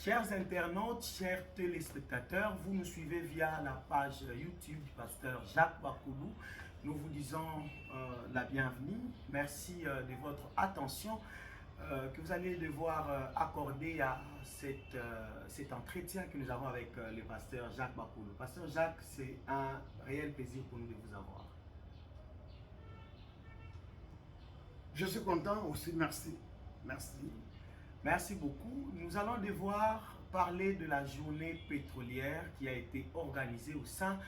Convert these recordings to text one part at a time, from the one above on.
Chers internautes, chers téléspectateurs, vous nous suivez via la page YouTube du pasteur Jacques Bakoulou. Nous vous disons la bienvenue. Merci de votre attention que vous allez devoir accorder à cet entretien que nous avons avec le pasteur Jacques Bakoulou. Pasteur Jacques, c'est un réel plaisir pour nous de vous avoir. Je suis content aussi, merci. Merci. Merci beaucoup. Nous allons devoir parler de la journée pétrolière qui a été organisée au sein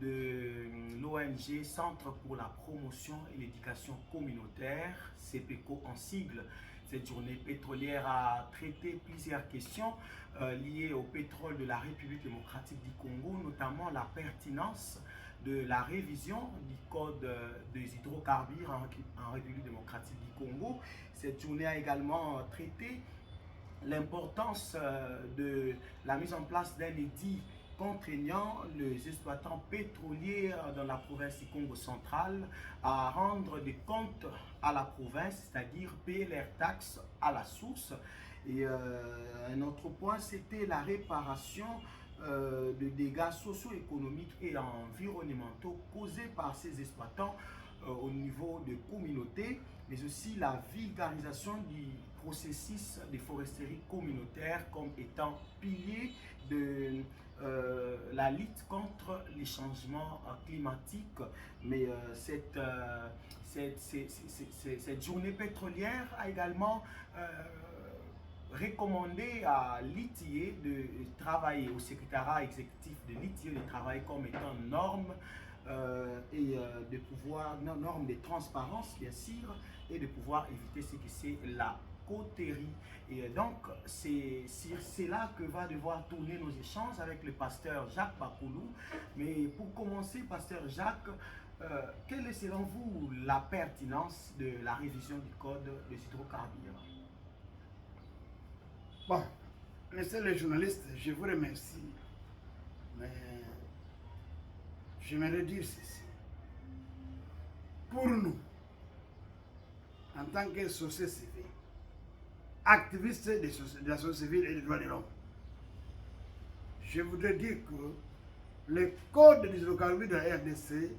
de l'ONG Centre pour la promotion et l'éducation communautaire, CPECO en sigle. Cette journée pétrolière a traité plusieurs questions liées au pétrole de la République démocratique du Congo, notamment la pertinence de la révision du code des hydrocarbures en République démocratique du Congo. Cette journée a également traité l'importance de la mise en place d'un édit contraignant les exploitants pétroliers dans la province du Congo central à rendre des comptes à la province, c'est-à-dire payer leurs taxes à la source. Et un autre point, c'était la réparation de dégâts socio-économiques et environnementaux causés par ces exploitants au niveau de communautés, mais aussi la vulgarisation du processus de foresterie communautaire comme étant pilier de la lutte contre les changements climatiques. Mais cette journée pétrolière a également recommandé à l'ITIE de travailler, au secrétariat exécutif de l'ITIE de travailler comme étant norme de pouvoir, norme de transparence bien sûr, et de pouvoir éviter ce que c'est la coterie. Et donc c'est sur cela que va devoir tourner nos échanges avec le pasteur Jacques Bakoulou. Mais pour commencer, pasteur Jacques, quelle est selon vous la pertinence de la révision du code des hydrocarbures? Bon, messieurs les journalistes, je vous remercie, mais j'aimerais dire ceci. Pour nous, en tant que société civile, activistes de la société civile et des droits de l'homme, je voudrais dire que le code des hydrocarbures de la RDC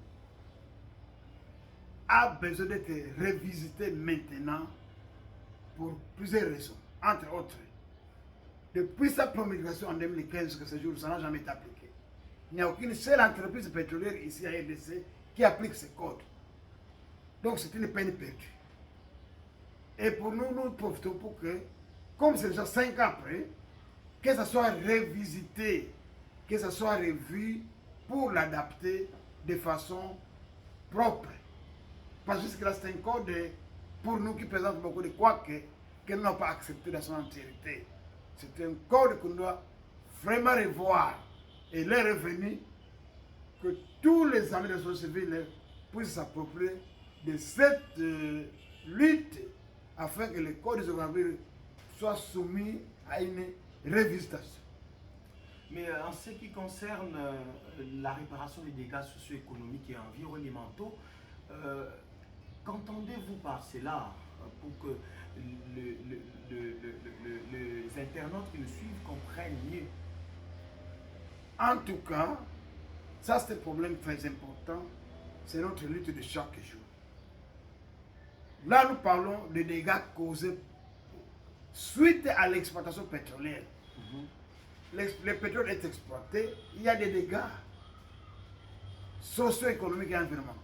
a besoin d'être revisité maintenant pour plusieurs raisons, entre autres. Depuis sa promulgation en 2015, que ce jour, ça n'a jamais été appliqué. Il n'y a aucune seule entreprise pétrolière ici à RDC qui applique ce code. Donc c'est une peine perdue. Et pour nous, nous profitons pour que, comme c'est déjà 5 ans après, que ça soit revisité, que ça soit revu pour l'adapter de façon propre. Parce que jusque-là, c'est un code pour nous qui présente beaucoup de quoi que nous n'avons pas accepté dans son entièreté. C'est un code qu'on doit vraiment revoir. Et l'heure est venue que tous les amis de la société civile puissent s'approprier de cette lutte afin que le code des hydrocarbures soit soumis à une révisitation. Mais en ce qui concerne la réparation des dégâts socio-économiques et environnementaux, qu'entendez-vous par cela pour que les internautes qui nous suivent comprennent mieux? En tout cas, ça c'est un problème très important, c'est notre lutte de chaque jour. Là, nous parlons des dégâts causés suite à l'exploitation pétrolière. Le pétrole est exploité, il y a des dégâts socio-économiques et environnementaux.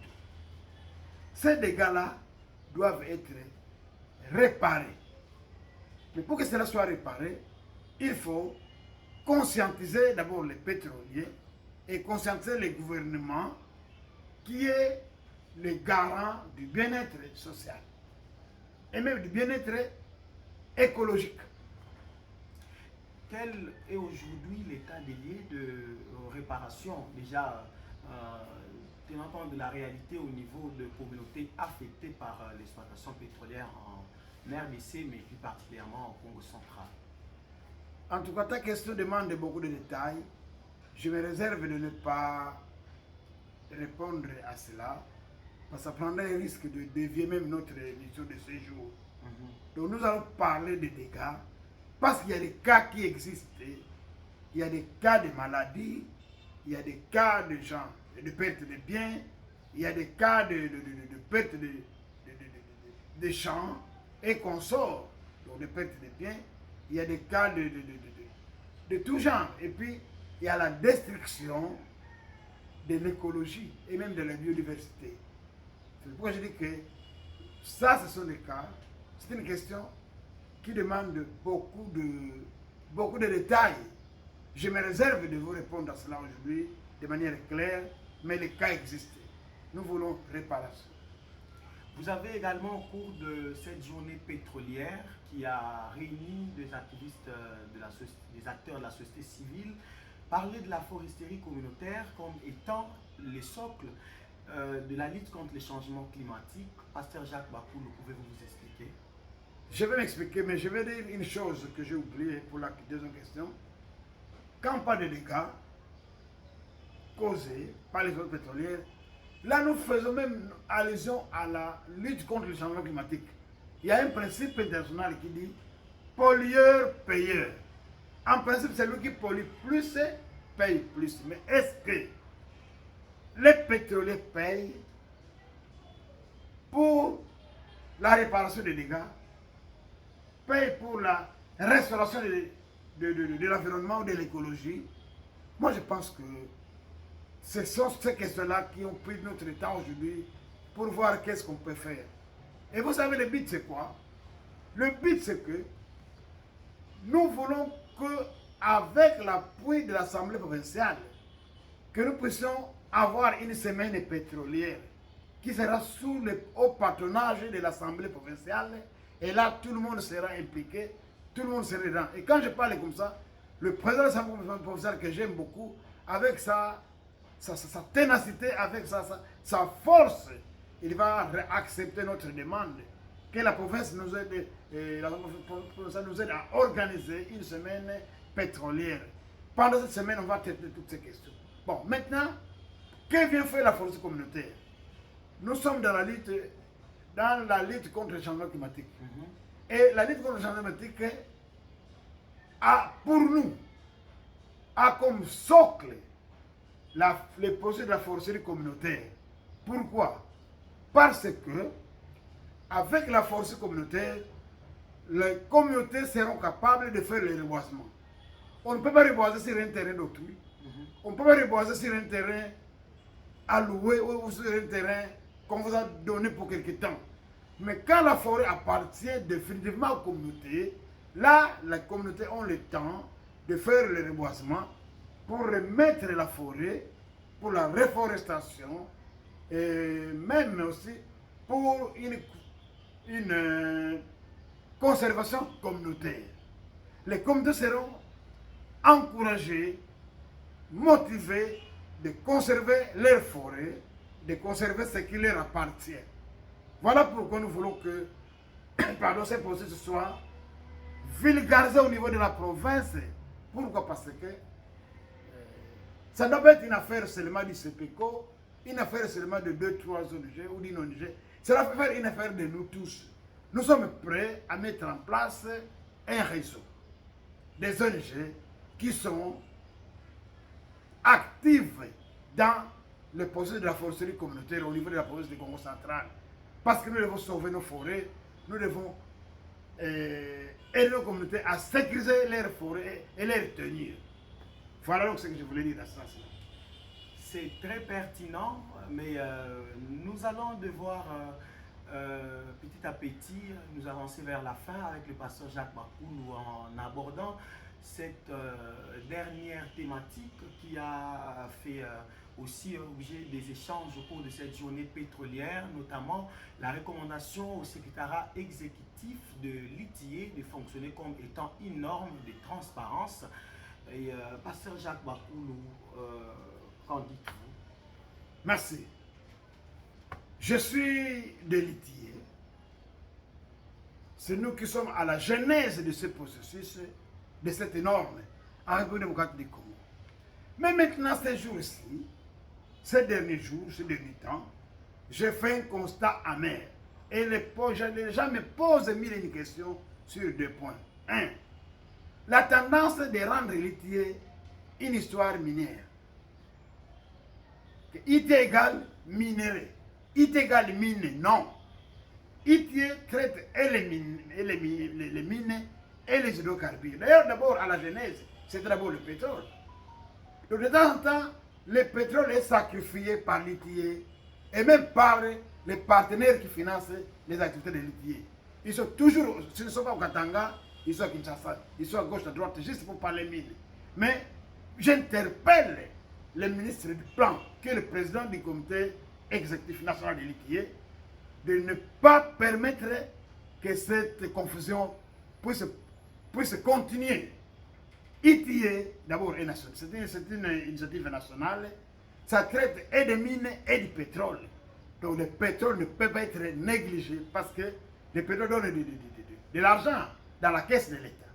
Ces dégâts-là doivent être réparés. Mais pour que cela soit réparé, il faut conscientiser d'abord les pétroliers et conscientiser les gouvernements qui est le garant du bien-être social et même du bien-être écologique. Quel est aujourd'hui l'état des lieux de réparation, déjà tenant compte de la réalité au niveau de communautés affectées par l'exploitation pétrolière en RDC, mais plus particulièrement au Congo central? En tout cas, ta question demande beaucoup de détails. Je me réserve de ne pas répondre à cela, parce que ça prendrait un risque de dévier même notre émission de ce jour. Donc nous allons parler des dégâts Parce qu'il y a des cas qui existent. Il y a des cas de maladie, il y a des cas de gens, de perte de biens, il y a des cas de perte de champs et consorts, donc de perte de biens. Il y a des cas de tout genre. Et puis, il y a la destruction de l'écologie et même de la biodiversité. C'est pourquoi je dis que ça, ce sont des cas. C'est une question qui demande beaucoup de détails. Je me réserve de vous répondre à cela aujourd'hui de manière claire, mais les cas existent. Nous voulons réparation. Vous avez également, au cours de cette journée pétrolière qui a réuni des activistes, des acteurs de la société civile, parlé de la foresterie communautaire comme étant les socles de la lutte contre les changements climatiques. Pasteur Jacques Bakoulou, pouvez-vous vous expliquer? Je vais m'expliquer, mais je vais dire une chose que j'ai oubliée pour la deuxième question. Quand on parle de dégâts causés par les zones pétrolières, là nous faisons même allusion à la lutte contre le changement climatique. Il y a un principe international qui dit pollueur-payeur. En principe, c'est lui qui pollue plus paye plus. Mais est-ce que les pétroliers payent pour la réparation des dégâts, payent pour la restauration de l'environnement ou de l'écologie? Moi, je pense que ce sont ces questions-là qui ont pris notre temps aujourd'hui pour voir qu'est-ce qu'on peut faire. Et vous savez, le but, c'est quoi? Le but, c'est que nous voulons que, avec l'appui de l'Assemblée provinciale, que nous puissions avoir une semaine pétrolière qui sera sous le haut patronage de l'Assemblée provinciale. Et là, tout le monde sera impliqué, tout le monde sera dedans. Et quand je parle comme ça, le président de l'Assemblée provinciale, que j'aime beaucoup, avec sa ténacité, avec sa force, il va accepter notre demande que la province nous aide, à organiser une semaine pétrolière. Pendant cette semaine, on va traiter toutes ces questions. Bon, maintenant, que vient faire la force communautaire? Nous sommes dans la lutte contre le changement climatique. Et la lutte contre le changement climatique pour nous, a comme socle les projets de la foresterie communautaire. Pourquoi? Parce que, avec la foresterie communautaire, les communautés seront capables de faire le reboisement. On ne peut pas reboiser sur un terrain d'autrui. On ne peut pas reboiser sur un terrain alloué ou sur un terrain qu'on vous a donné pour quelque temps. Mais quand la forêt appartient définitivement aux communautés, là, les communautés ont le temps de faire le reboisement pour remettre la forêt, pour la reforestation, et même aussi pour une conservation communautaire. Les communautés seront encouragées, motivées de conserver leur forêt, de conserver ce qui leur appartient. Voilà pourquoi nous voulons que ces processus soient vulgarisés au niveau de la province. Pourquoi? Parce que ça ne doit pas être une affaire seulement du CPECO, une affaire seulement de 2-3 ONG ou d'une ONG. Ça doit faire une affaire de nous tous. Nous sommes prêts à mettre en place un réseau des ONG qui sont actives dans le projet de la foresterie communautaire au niveau de la province du Congo central. Parce que nous devons sauver nos forêts, nous devons aider nos communautés à sécuriser leurs forêts et les tenir. Voilà donc ce que je voulais dire dans ce sens-là. C'est très pertinent, mais nous allons devoir petit à petit nous avancer vers la fin avec le pasteur Jacques Bakoulou en abordant cette dernière thématique qui a fait aussi objet des échanges au cours de cette journée pétrolière, notamment la recommandation au secrétariat exécutif de l'ITIE de fonctionner comme étant une norme de transparence. Et pasteur Jacques Bakoulou, qu'en dites-vous? Merci. Je suis de l'ITIE. C'est nous qui sommes à la genèse de ce processus, de cette norme en République démocratique du Congo. Mais maintenant, ces jours-ci, ces derniers jours, ces derniers temps, j'ai fait un constat amer. Et les gens me posent mille questions sur deux points. Un, la tendance de rendre l'ITIE une histoire minière. IT égale minerai. IT égale mine, non. ITIE traite et les mines et les hydrocarbures. D'ailleurs, d'abord, à la genèse, c'est d'abord le pétrole. Donc, de temps en temps, le pétrole est sacrifié par l'ITIE et même par les partenaires qui financent les activités de l'ITIE. Ils sont toujours, s'ils ne sont pas au Katanga, ils sont à Kinshasa, ils sont à gauche, à droite, juste pour parler mines. Mais j'interpelle le ministre du Plan, qui est le président du comité exécutif national de l'ITIE, de ne pas permettre que cette confusion puisse continuer. ITIE, d'abord, c'est une initiative nationale, ça traite et des mines et du pétrole. Donc le pétrole ne peut pas être négligé parce que le pétrole donne de l'argent dans la caisse de l'État,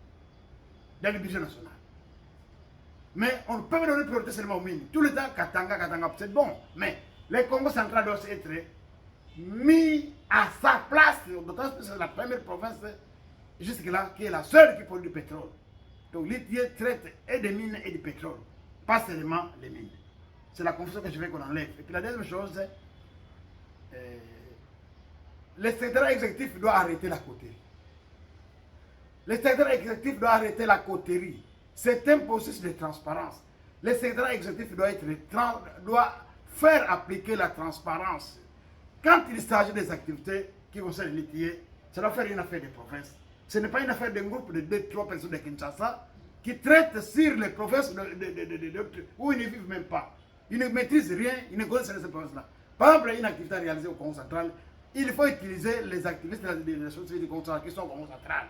dans le budget national. Mais on ne peut pas donner priorité seulement aux mines. Tout le temps, Katanga, c'est bon. Mais le Congo central doit être mis à sa place. D'autant que c'est la première province jusque-là qui est la seule qui produit du pétrole. Donc l'ITIE traite et des mines et du pétrole, pas seulement les mines. C'est la confusion que je veux qu'on enlève. Et puis la deuxième chose, le secrétaire exécutif doit arrêter la coterie. Le secrétaire exécutif doit arrêter la coterie. C'est un processus de transparence. Le secrétaire exécutif doit faire appliquer la transparence. Quand il s'agit des activités qui concernent l'ITIE, ça doit faire une affaire de province. Ce n'est pas une affaire d'un groupe de 2-3 personnes de Kinshasa qui traitent sur les provinces où ils ne vivent même pas. Ils ne maîtrisent rien, ils ne connaissent rien de ces provinces-là. Par exemple, une activité réalisée au Congo central, il faut utiliser les activistes des sociétés civiles du Congo central qui sont au Congo central.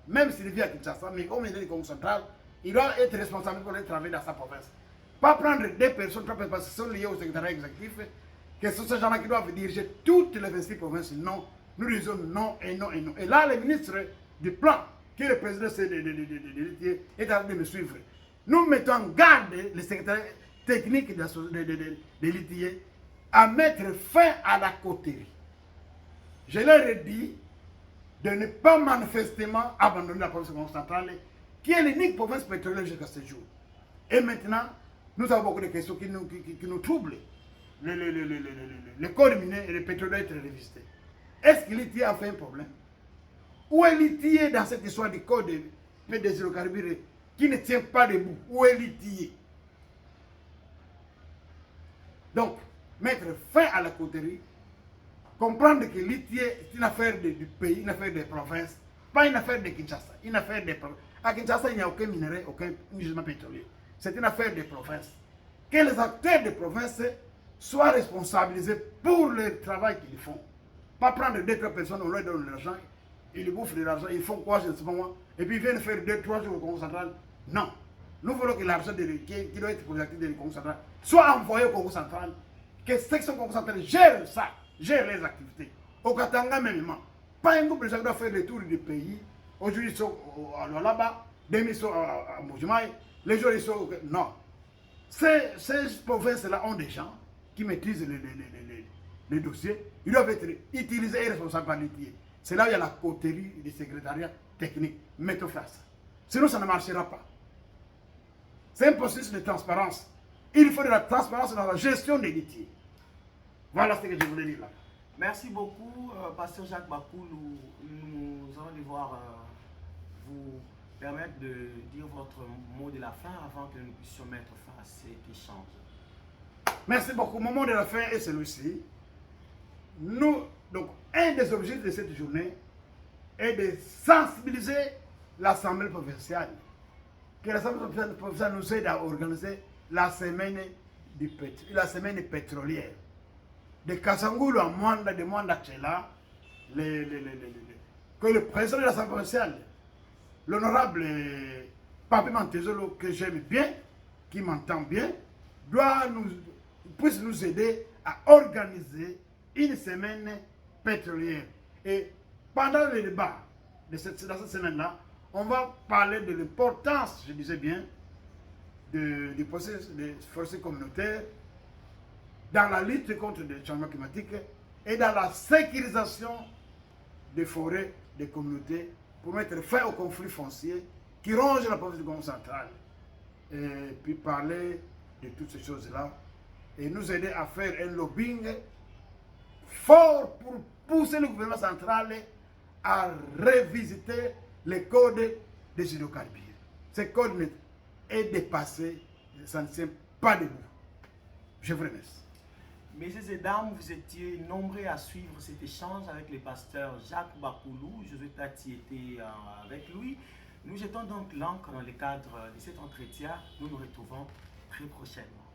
Même s'il vit à Kinshasa, mais comme il est du Congo central, il doit être responsable pour le travail dans sa province. Pas prendre des personnes, 3 personnes, parce que sont liées au secrétariat exécutif, que ce sont ces gens-là qui doivent diriger toutes les 26 provinces. Non, nous disons non et non et non. Et là, le ministre du Plan, qui est le président de l'ITIE, est en train de me suivre. Nous mettons en garde le secrétaire technique de l'ITIE à mettre fin à la coterie. Je leur ai dit de ne pas manifestement abandonner la province centrale, qui est l'unique province pétrolière jusqu'à ce jour. Et maintenant, nous avons beaucoup de questions qui nous troublent. Le code minier et le pétrole doivent être révisité. Est-ce que l'ITIE a fait un problème? Où est l'ITIE dans cette histoire du code des hydrocarbures qui ne tient pas debout? Où est l'ITIE? Donc, mettre fin à la coterie, comprendre que l'ITIE est une affaire du pays, une affaire des provinces, pas une affaire de Kinshasa, une affaire des provinces. À Kinshasa, il n'y a aucun minerai, aucun gisement pétrolier. C'est une affaire des provinces. Que les acteurs des provinces soient responsabilisés pour le travail qu'ils font. Pas prendre 2-3 personnes, on leur donne de l'argent, ils bouffent de l'argent, ils font quoi, je ne sais pas moi, et puis ils viennent faire 2-3 jours au Congo central. Non. Nous voulons que l'argent qui doit être pour les activités du Congo central soit envoyé au Congo central, que section Congo central gère ça, gère les activités. Au Katanga même, pas un groupe de gens qui doit faire le tour du pays. Aujourd'hui, ils sont à Lualaba, demain ils sont à Mbujimayi, les jours ils sont... Non. Ces provinces-là ont des gens qui maîtrisent les dossiers. Ils doivent être utilisés et responsables par l'ITIE. C'est là où il y a la coterie du secrétariat technique. Mettons fin à ça. Sinon, ça ne marchera pas. C'est un processus de transparence. Il faut de la transparence dans la gestion des litiges. Voilà ce que je voulais dire là. Merci beaucoup, Pasteur Jacques Bakou. Nous allons devoir vous permettre de dire votre mot de la fin avant que nous puissions mettre fin à cet échange. Merci beaucoup. Mon mot de la fin est celui-ci. Donc, un des objectifs de cette journée est de sensibiliser l'Assemblée provinciale. Que l'Assemblée provinciale nous aide à organiser la semaine pétrolière. De Kassangulu à Mwanda, de Mwanda Tchela, que le président de l'Assemblée provinciale, l'honorable Papi Mantezolo, que j'aime bien, qui m'entend bien, puisse nous aider à organiser une semaine pétrolière. Et pendant le débat dans cette semaine-là, on va parler de l'importance, je disais bien, du processus des forces communautaires dans la lutte contre le changement climatique et dans la sécurisation des forêts des communautés pour mettre fin aux conflits fonciers qui qui ronge la province du Congo central. Et puis parler de toutes ces choses-là et nous aider à faire un lobbying fort pour pousser le gouvernement central à revisiter les codes des hydrocarbures. Ces codes est dépassé, ça ne tient pas debout. Je vous remercie. Messieurs et dames, vous étiez nombreux à suivre cet échange avec le pasteur Jacques Bakoulou. Josué Tati était avec lui. Nous jetons donc l'encre dans le cadre de cet entretien. Nous nous retrouvons très prochainement.